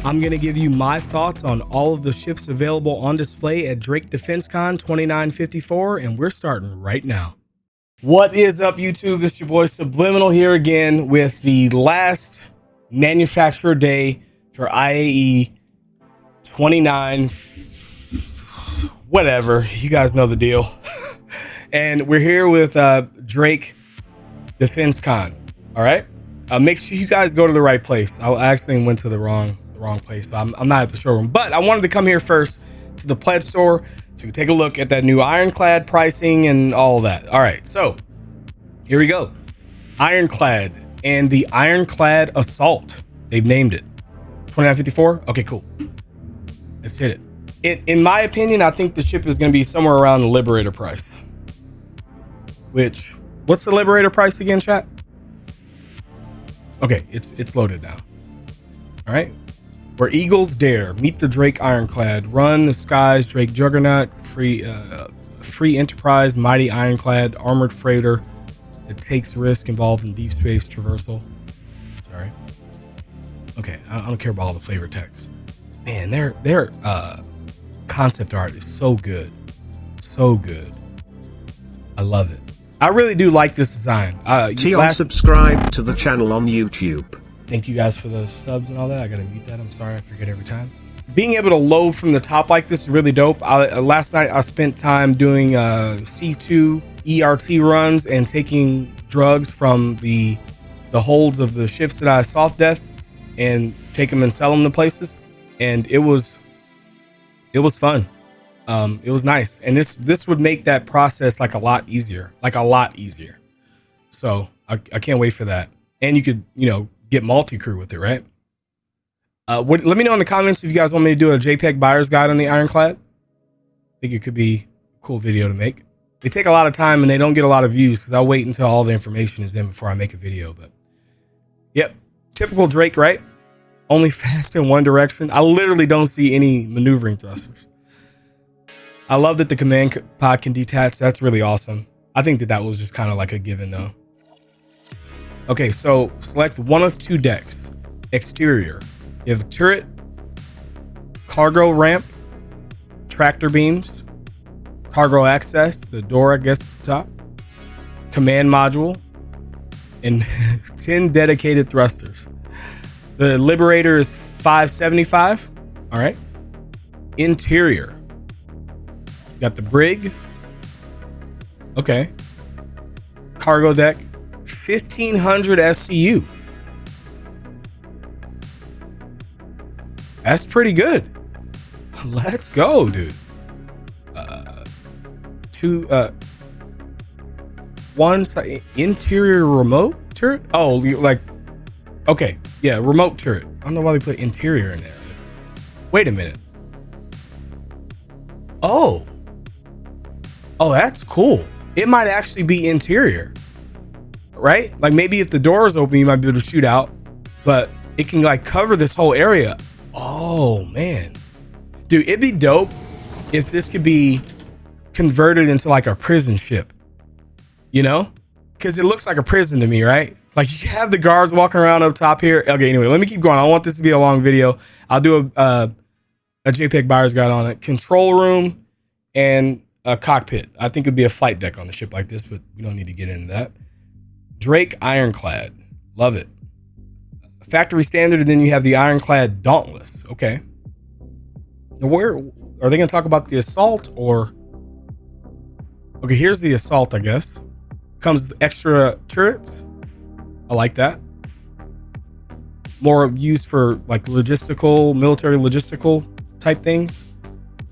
I'm going to give you my thoughts on all of the ships available on display at Drake DefenseCon 2954, and we're starting right now. What is up, YouTube? It's your boy Subliminal here again with the last manufacturer day for IAE 29, whatever. You guys know the deal. And we're here with Drake DefenseCon. All right. Make sure you guys go to the right place. I actually went to the wrong place, so I'm not at the showroom. But I wanted to come here first to the pledge store so we can take a look at that new Ironclad pricing and all that. All right, so here we go. Ironclad and the Ironclad Assault. They've named it 2954. Okay, cool. Let's hit it. In my opinion, I think the ship is going to be somewhere around the Liberator price. Which, what's the Liberator price again, chat? Okay, it's loaded now. All right. Where eagles dare, meet the Drake Ironclad, run the skies, Drake Juggernaut, free enterprise, mighty Ironclad, armored freighter that takes risk involved in deep space traversal. Sorry. Okay, I don't care about all the flavor text. Man, their concept art is so good, so good. I love it. I really do like this design. Subscribe to the channel on YouTube. Thank you guys for the subs and all that. I gotta mute that. I'm sorry, I forget every time. Being able to load from the top like this is really dope. Last night I spent time doing C2 ERT runs and taking drugs from the holds of the ships that I soft death and take them and sell them to places. And it was fun. It was nice. And this would make that process like a lot easier. So I can't wait for that. And you could, get multi-crew with it, right? Let me know in the comments if you guys want me to do a JPEG buyer's guide on the Ironclad. I think it could be a cool video to make. They take a lot of time and they don't get a lot of views because I'll wait until all the information is in before I make a video. But yep, typical Drake, right? Only fast in one direction. I literally don't see any maneuvering thrusters. I love that the command pod can detach. That's really awesome. I think that was just kind of like a given though. Okay, so select one of two decks. Exterior. You have a turret, cargo ramp, tractor beams, cargo access, the door, I guess, at the top, command module, and 10 dedicated thrusters. The Liberator is 575. All right. Interior. You got the brig. Okay. Cargo deck. 1500 SCU. That's pretty good. Let's go, dude. One side interior remote turret. Oh, like, okay, yeah, remote turret. I don't know why they put interior in there. Wait a minute. Oh, that's cool. It might actually be interior. Right? Like maybe if the door is open, you might be able to shoot out, but it can like cover this whole area. Oh man, dude, it'd be dope if this could be converted into like a prison ship, because it looks like a prison to me, right? Like you have the guards walking around up top here. Okay, anyway, let me keep going. I want this to be a long video. I'll do a JPEG buyer's guide on it. Control room and a cockpit. I think it'd be a flight deck on a ship like this, but we don't need to get into that. Drake Ironclad. Love it. Factory standard, and then you have the Ironclad Dauntless. Okay. Where are they going to talk about the Assault or? Okay, here's the Assault, I guess. Comes with extra turrets. I like that. More used for like logistical, military logistical type things.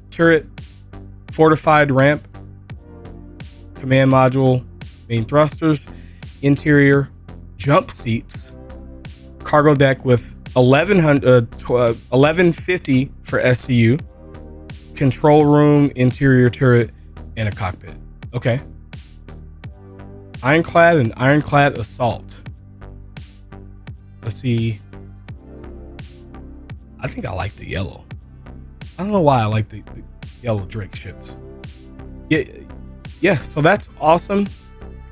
Turret, fortified ramp, command module, main thrusters. Interior, jump seats, cargo deck with 1150 for SCU, control room, interior turret, and a cockpit. Okay. Ironclad and Ironclad Assault. Let's see. I think I like the yellow. I don't know why I like the yellow Drake ships. Yeah, so that's awesome.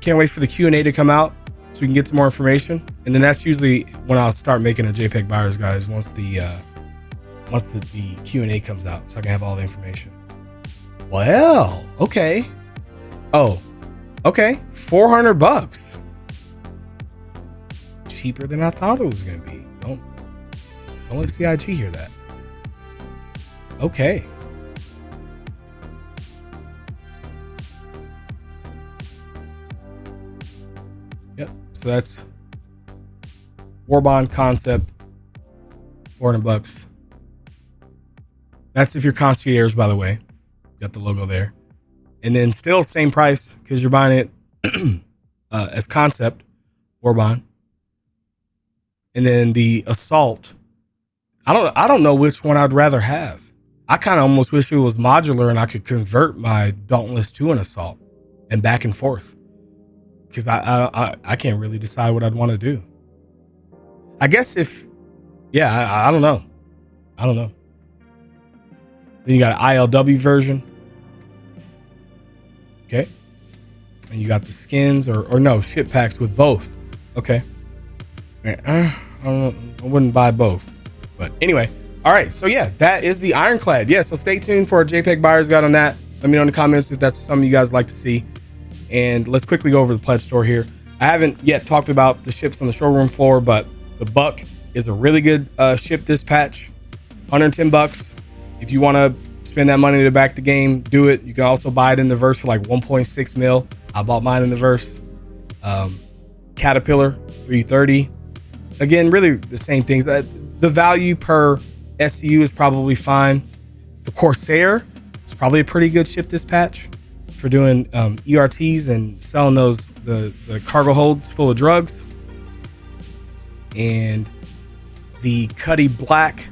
Can't wait for the Q&A to come out so we can get some more information. And then that's usually when I'll start making a JPEG buyer's guide, once the once the Q&A comes out, so I can have all the information. Well, okay. Oh, okay. $400. Cheaper than I thought it was gonna be. Don't let CIG hear that. Okay. Yep. So that's Warbond concept. $400. That's if you're concierge, by the way. Got the logo there. And then still same price because you're buying it as concept, Warbond. And then the assault. I don't know which one I'd rather have. I kind of almost wish it was modular and I could convert my Dauntless to an assault and back and forth. Because I can't really decide what I'd want to do. I guess if, yeah, I don't know. I don't know. Then you got an ILW version. Okay. And you got the skins or no, ship packs with both. Okay. I wouldn't buy both. But anyway. All right. So yeah, that is the Ironclad. Yeah. So stay tuned for a JPEG buyer's guide on that. Let me know in the comments if that's something you guys like to see. And let's quickly go over the pledge store here. I haven't yet talked about the ships on the showroom floor, but the Buck is a really good ship this patch. $110. If you want to spend that money to back the game, do it. You can also buy it in the verse for like 1.6 mil. I bought mine in the verse. Caterpillar, $330. Again, really the same things. The value per SCU is probably fine. The Corsair is probably a pretty good ship this patch for doing ERTs and selling those the cargo holds full of drugs. And the Cuddy Black,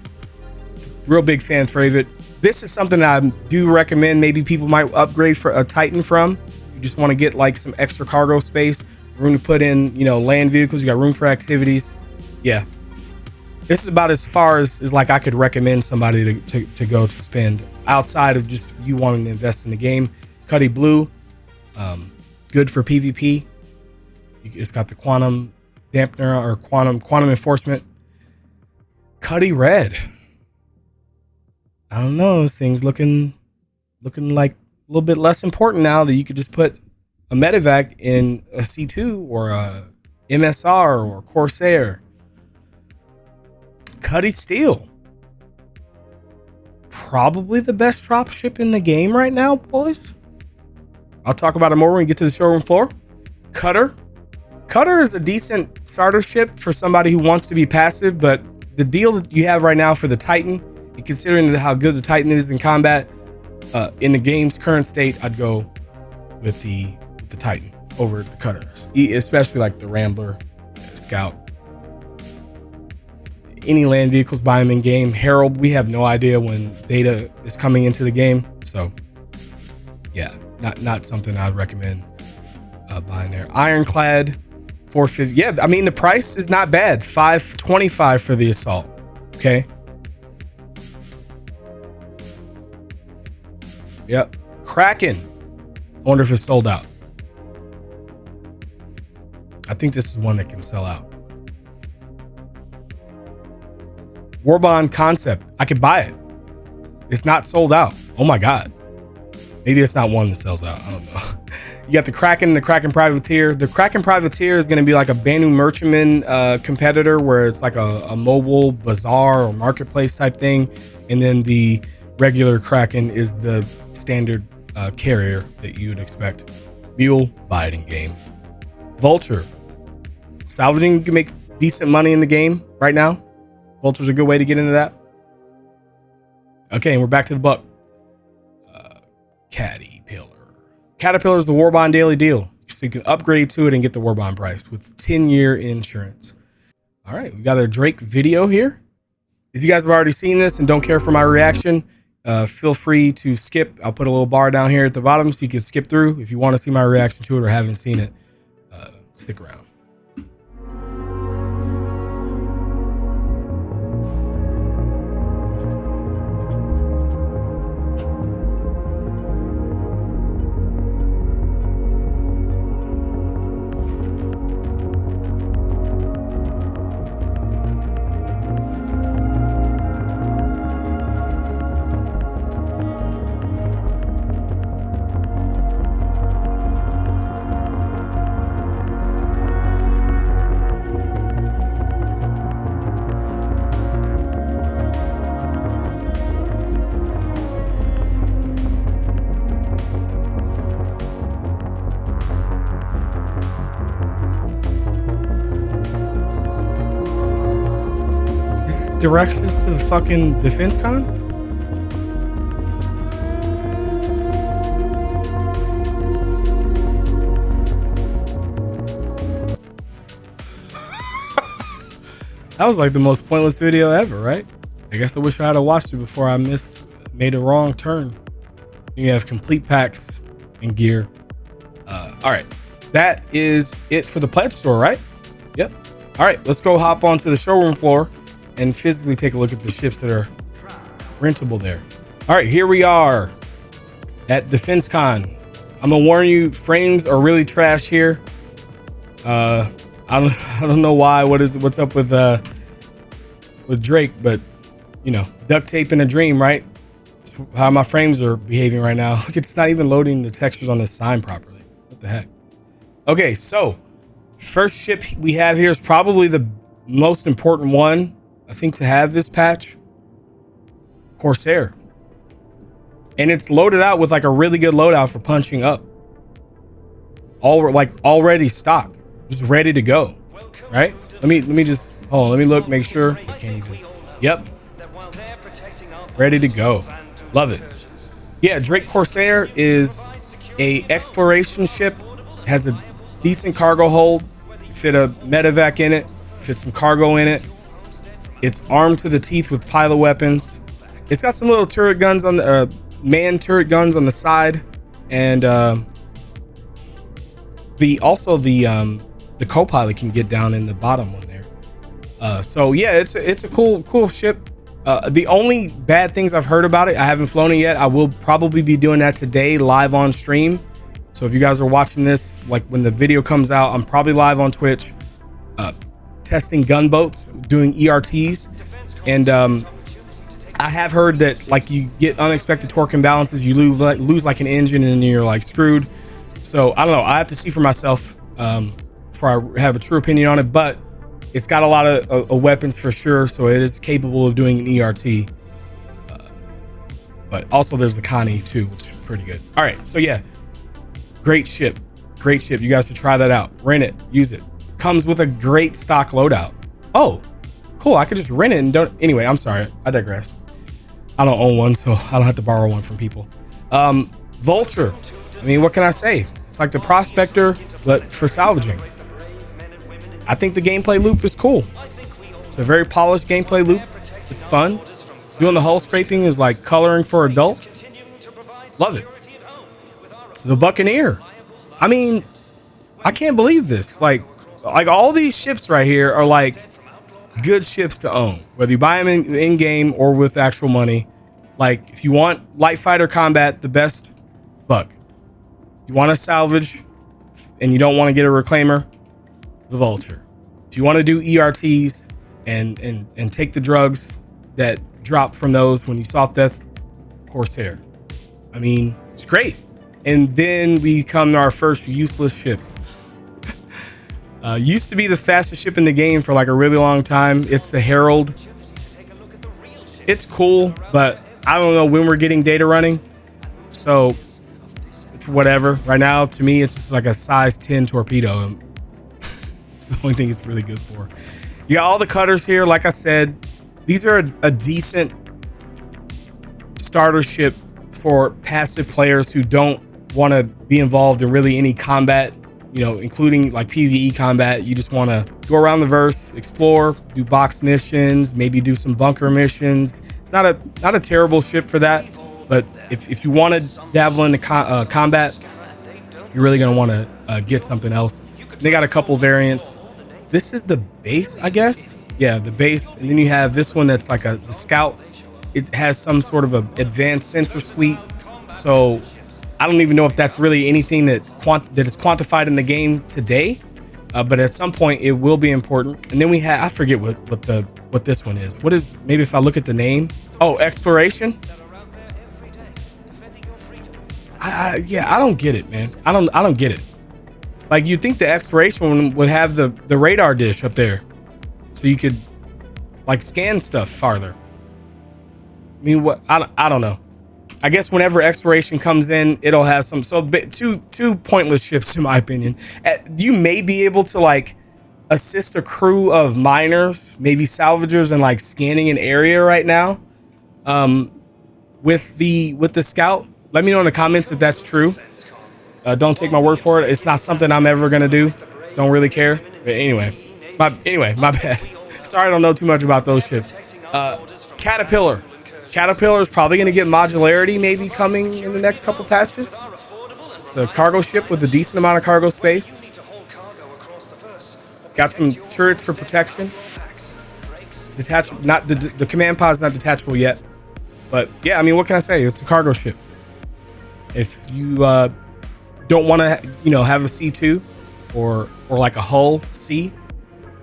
real big fan favorite. This is something I do recommend. Maybe people might upgrade for a Titan from. You just want to get like some extra cargo space, room to put in, you know, land vehicles. You got room for activities. Yeah, this is about as far as like I could recommend somebody to go to spend outside of just you wanting to invest in the game. Cuddy Blue, good for PvP. It's got the quantum dampener or quantum enforcement. Cuddy Red. I don't know. This thing's looking like a little bit less important now that you could just put a medevac in a C2 or a MSR or Corsair. Cuddy Steel. Probably the best drop ship in the game right now, boys. I'll talk about it more when we get to the showroom floor. Cutter. Cutter is a decent starter ship for somebody who wants to be passive, but the deal that you have right now for the Titan, and considering how good the Titan is in combat, in the game's current state, I'd go with the Titan over the Cutter, especially like the Rambler, Scout. Any land vehicles, buy them in game. Herald, we have no idea when data is coming into the game, so yeah, not something I'd recommend buying there. Ironclad, $450. Yeah, I mean the price is not bad. $525 for the assault. Okay. Yep. Kraken. I wonder if it's sold out. I think this is one that can sell out. Warbond concept. I could buy it. It's not sold out. Oh my god. Maybe it's not one that sells out. I don't know. You got the Kraken and the Kraken Privateer. The Kraken Privateer is going to be like a Banu Merchantman competitor where it's like a mobile bazaar or marketplace type thing. And then the regular Kraken is the standard carrier that you would expect. Mule, buy it in game. Vulture. Salvaging, you can make decent money in the game right now. Vulture's a good way to get into that. Okay, and we're back to the Buck. Caterpillar. Caterpillar is the Warbond daily deal. So you can upgrade to it and get the Warbond price with 10-year insurance. All right, we got a Drake video here. If you guys have already seen this and don't care for my reaction, feel free to skip. I'll put a little bar down here at the bottom so you can skip through. If you want to see my reaction to it or haven't seen it, stick around. directions to the fucking defense con? That was like the most pointless video ever, right? I guess I wish I had watched it before I made a wrong turn. You have complete packs and gear. All right, that is it for the pledge store, right? Yep. All right, let's go hop onto the showroom floor and physically take a look at the ships that are rentable there. All right, here we are at Defense Con. I'm gonna warn you, frames are really trash here. I don't know why. What's up with Drake? But you know, duct tape in a dream, right? That's how my frames are behaving right now. Look, it's not even loading the textures on this sign properly. What the heck? Okay, so first ship we have here is probably the most important one, I think, to have this patch. Corsair. And it's loaded out with like a really good loadout for punching up. Already stock, just ready to go. Right? Let me just hold on, let me look, make sure. I can't even. Yep. Ready to go. Love it. Yeah, Drake Corsair is a exploration ship. It has a decent cargo hold. Fit a medevac in it. Fit some cargo in it. It's armed to the teeth with pilot weapons. It's got some little turret guns on the man turret guns on the side, and the co-pilot can get down in the bottom one there. So yeah, it's a cool ship. The only bad things I've heard about it, I haven't flown it yet. I will probably be doing that today live on stream. So if you guys are watching this, like when the video comes out, I'm probably live on Twitch, testing gunboats, doing ERTs. And I have heard that like you get unexpected torque imbalances, you lose like an engine, and you're like screwed. So I don't know. I have to see for myself before I have a true opinion on it. But it's got a lot of weapons for sure, so it is capable of doing an ERT. But also there's the Connie too, which is pretty good. All right, so yeah, great ship. You guys should try that out. Rent it, use it. Comes with a great stock loadout. Oh, cool. I could just rent it and don't. Anyway, I'm sorry. I digress. I don't own one, so I don't have to borrow one from people. Vulture. I mean, what can I say? It's like the Prospector, but for salvaging. I think the gameplay loop is cool. It's a very polished gameplay loop. It's fun. Doing the hull scraping is like coloring for adults. Love it. The Buccaneer. I mean, I can't believe this. Like all these ships right here are like good ships to own, whether you buy them in game or with actual money. Like if you want light fighter combat, the best Buck. If you want to salvage and you don't want to get a reclaimer, the Vulture. If you want to do ERTs and take the drugs that drop from those when you soft death, Corsair. I mean, it's great. And then we come to our first useless ship. Used to be the fastest ship in the game for like a really long time. It's the Herald. It's cool, but I don't know when we're getting data running. So it's whatever. Right now, to me, it's just like a size 10 torpedo. It's the only thing it's really good for. You got all the cutters here. Like I said, these are a decent starter ship for passive players who don't want to be involved in really any combat, you know, including like PvE combat. You just want to go around the verse, explore, do box missions, maybe do some bunker missions. It's not a terrible ship for that, but if you want to dabble into combat, you're really going to want to get something else. They got a couple variants. This is the base, I guess. Yeah, the base, and then you have this one that's like the Scout. It has some sort of a advanced sensor suite, so I don't even know if that's really anything that is quantified in the game today, but at some point it will be important. And then we have, I forget what this one is. What is, maybe if I look at the name? Oh, Exploration. Yeah, I don't get it, man. I don't get it. Like, you'd think the Exploration one would have the radar dish up there, so you could like scan stuff farther. I mean, what? I don't know. I guess whenever Exploration comes in, it'll have some. So two pointless ships, in my opinion. You may be able to like assist a crew of miners, maybe salvagers, and like scanning an area right now. With the scout. Let me know in the comments if that's true. Don't take my word for it. It's not something I'm ever gonna do. Don't really care. But anyway, my bad. Sorry, I don't know too much about those ships. Caterpillar. Caterpillar is probably gonna get modularity maybe coming in the next couple patches. It's a cargo ship with a decent amount of cargo space. Got some turrets for protection. Not the command pod is not detachable yet. But yeah, I mean, what can I say? It's a cargo ship. If you don't want to, have a C2 or like a hull C,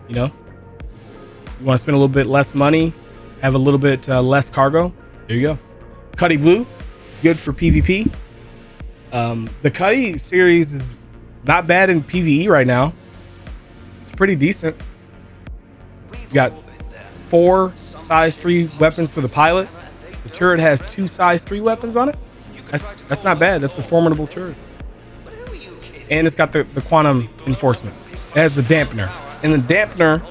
you want to spend a little bit less money, have a little bit less cargo. There you go. Cuddy Blue, good for PvP. The Cuddy series is not bad in PvE right now. It's pretty decent. You got 4 size 3 weapons for the pilot. The turret has 2 size 3 weapons on it. That's not bad. That's a formidable turret. And it's got the quantum enforcement. It has the dampener. And the dampener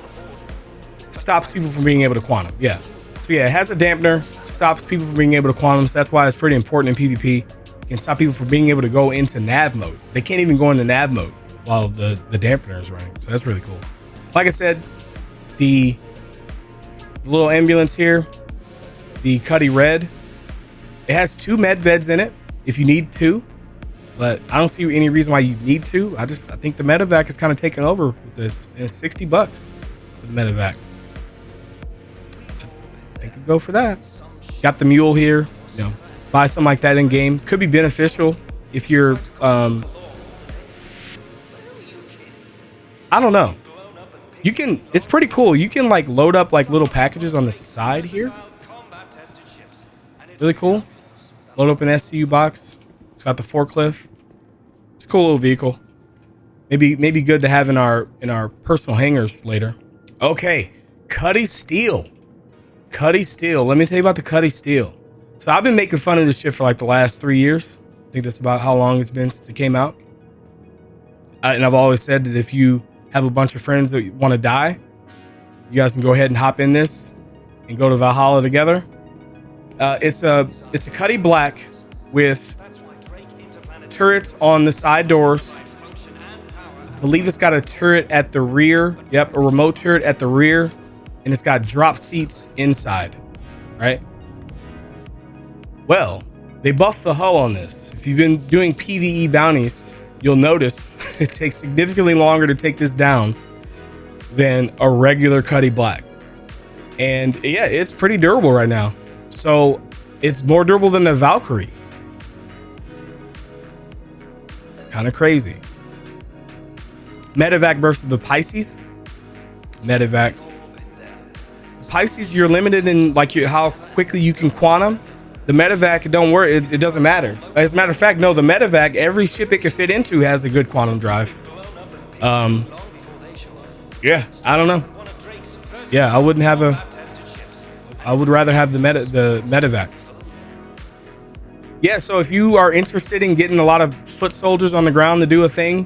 stops people from being able to quantum. Yeah. So yeah, it has a dampener, stops people from being able to quantum. So that's why it's pretty important in PvP. It can stop people from being able to go into nav mode. They can't even go into nav mode while the dampener is running. So that's really cool. Like I said, the little ambulance here, the Cuddy Red, it has 2 med veds in it if you need 2, but I don't see any reason why you need 2. I think the medevac is kind of taking over with this, and it's $60 for the medevac. I think I'd go for that. Got the mule here, buy something like that in game. Could be beneficial if you're I don't know. It's pretty cool. You can like load up like little packages on the side here. Really cool. Load up an SCU box. It's got the forklift. It's a cool little vehicle. Maybe good to have in our personal hangars later. Okay, Cuddy Steel. Cuddy Steel. Let me tell you about the Cuddy Steel. So I've been making fun of this ship for like the last 3 years. I think that's about how long it's been since it came out. And I've always said that if you have a bunch of friends that want to die, you guys can go ahead and hop in this and go to Valhalla together. It's a Cuddy Black with turrets on the side doors. I believe it's got a turret at the rear. Yep, a remote turret at the rear, and it's got drop seats inside, right? Well, they buffed the hull on this. If you've been doing PvE bounties, you'll notice it takes significantly longer to take this down than a regular Cuddy Black. And yeah, it's pretty durable right now. So it's more durable than the Valkyrie. Kind of crazy. Medevac versus the Pisces. Medevac. Pisces, you're limited in like how quickly you can quantum. The medevac, don't worry, it doesn't matter. As a matter of fact, no, the medevac, every ship it can fit into has a good quantum drive. Yeah, I don't know. Yeah, I would rather have the medevac. Yeah, so if you are interested in getting a lot of foot soldiers on the ground to do a thing,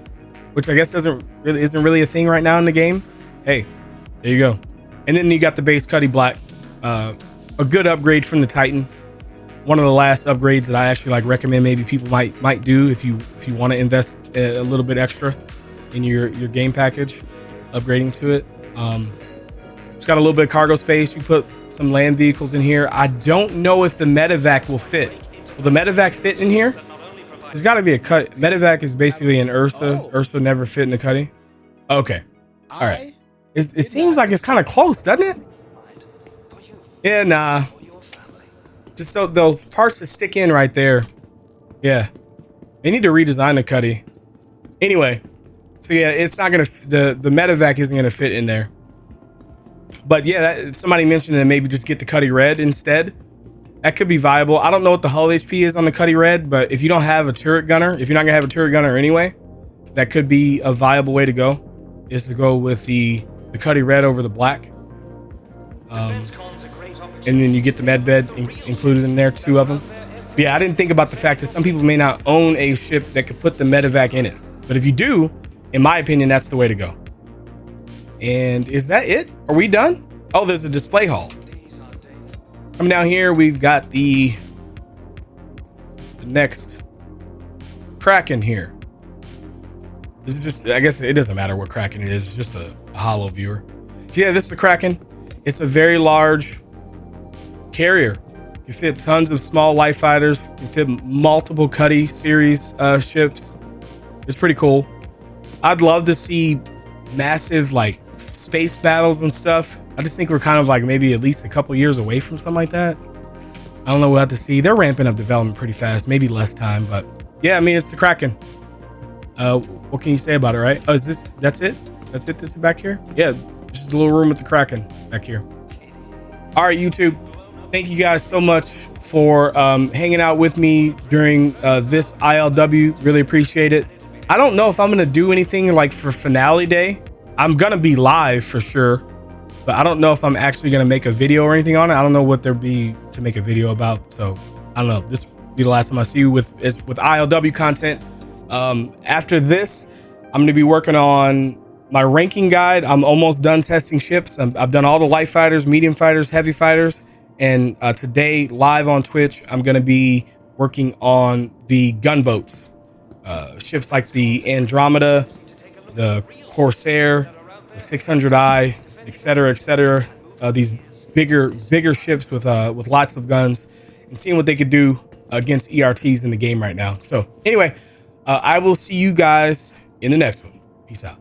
which I guess isn't really a thing right now in the game, hey, there you go. And then you got the base Cuddy Black, a good upgrade from the Titan. One of the last upgrades that I actually recommend maybe people might do if you want to invest a little bit extra in your game package, upgrading to it. It's got a little bit of cargo space. You put some land vehicles in here. I don't know if the medevac will fit. Will the medevac fit in here? There's got to be a cut. Medevac is basically an Ursa. Ursa never fit in the Cuddy. Okay. All right. It seems like it's kind of close, doesn't it? Yeah, nah. Just those parts that stick in right there. Yeah. They need to redesign the Cuddy. Anyway. So yeah, it's not going to... The medevac isn't going to fit in there. But yeah, somebody mentioned that maybe just get the Cuddy Red instead. That could be viable. I don't know what the hull HP is on the Cuddy Red, but if you don't have a turret gunner, if you're not gonna have a turret gunner anyway, that could be a viable way to go, is to go with the Cuddy Red over the black. And then you get the med bed included in there, 2 of them. But yeah, I didn't think about the fact that some people may not own a ship that could put the medevac in it. But if you do, in my opinion, that's the way to go. And is that it? Are we done? Oh, there's a display hall. Coming down here, we've got the next Kraken here. This is just, I guess it doesn't matter what Kraken it is. It's just a hollow viewer. Yeah, this is the Kraken. It's a very large carrier. You fit tons of small light fighters. You fit multiple Cuddy series ships. It's pretty cool. I'd love to see massive like space battles and stuff. I just think we're kind of like maybe at least a couple years away from something like that. I don't know. We'll have to see. They're ramping up development pretty fast. Maybe less time, but yeah, I mean, it's the Kraken. What can you say about it, right? Oh, is this, that's it? That's it? That's it back here? Yeah, just a little room with the Kraken back here. All right, YouTube. Thank you guys so much for hanging out with me during this ILW. Really appreciate it. I don't know if I'm going to do anything like for finale day. I'm going to be live for sure, but I don't know if I'm actually going to make a video or anything on it. I don't know what there'd be to make a video about. So I don't know. This will be the last time I see you with ILW content. After this, I'm going to be working on my ranking guide. I'm almost done testing ships. I've done all the light fighters, medium fighters, heavy fighters. And today, live on Twitch, I'm going to be working on the gunboats. Ships like the Andromeda, the Corsair, the 600i, etc., etc. These bigger ships with lots of guns, and seeing what they could do against ERTs in the game right now. So anyway, I will see you guys in the next one. Peace out.